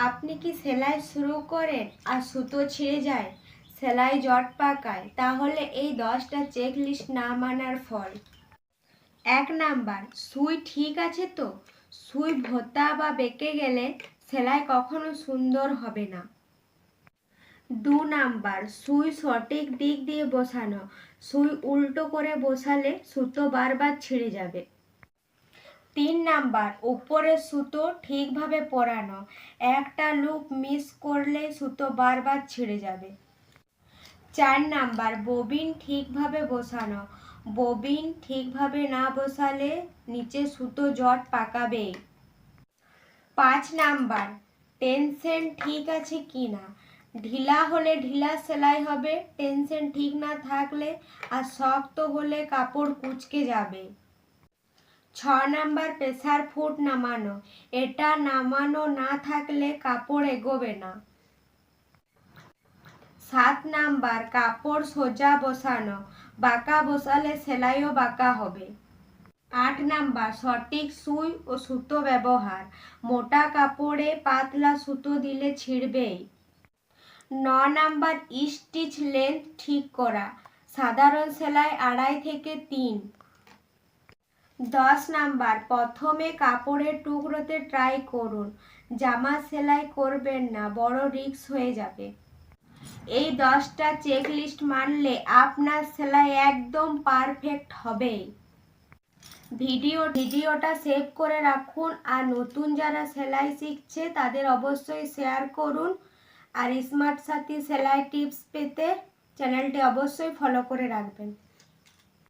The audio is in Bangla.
আপনি কি সেলাই শুরু করেন আর সুতো ছিঁড়ে যায়, সেলাই জট পাকায়, তাহলে এই 10টা চেকলিস্ট না মানার ফল। 1 নাম্বার, সুই ঠিক আছে তো? সুই ভোঁতা বা বেঁকে গেলে সেলাই কখনো সুন্দর হবে না। 2 নাম্বার, সুই সঠিক দিক দিয়ে বসানো। সুই উল্টো করে বসালে সুতো বারবার ছিঁড়ে যাবে। 3 নাম্বার, উপরের সুতো ঠিকভাবে পরানো। একটা লুপ মিস করলে সুতো বারবার ছিঁড়ে যাবে। 4 নাম্বার, ববিন ঠিকভাবে বসানো। ববিন ঠিকভাবে না বসালে নিচে সুতো জট পাকাবে। 5 নাম্বার, টেনশন ঠিক আছে কিনা। ঢিলা হলে ঢিলা সেলাই হবে, টেনশন ঠিক না থাকলে আর শক্ত হলে কাপড় কুঁচকে যাবে। 6 নাম্বার, প্রেসার ফুট নামানো। এটা নামানো না থাকলে কাপড় এগোবে না। 7 নাম্বার, কাপড় সোজা বসানো। বাঁকা বসালে সেলাইও বাঁকা হবে। 8 নাম্বার, সঠিক সুই ও সুতো ব্যবহার। মোটা কাপড়ে পাতলা সুতো দিলে ছিঁড়বেই। 9 নাম্বার, স্টিচ লেন্থ ঠিক করা। সাধারণ সেলাই 2.5 থেকে 3। 10 নাম্বার, প্রথমে কাপড়ের টুকরোতে ট্রাই করুন। জামা সেলাই করবেন না, বড় রিস্ক হয়ে যাবে। এই 10টা চেকলিস্ট মানলে আপনার সেলাই একদম পারফেক্ট হবে। ভিডিওটা সেভ করে রাখুন আর নতুন যারা সেলাই শিখছে তাদের অবশ্যই শেয়ার করুন। আর স্মার্ট সাথী সেলাই টিপস পেতে চ্যানেলটি অবশ্যই ফলো করে রাখবেন।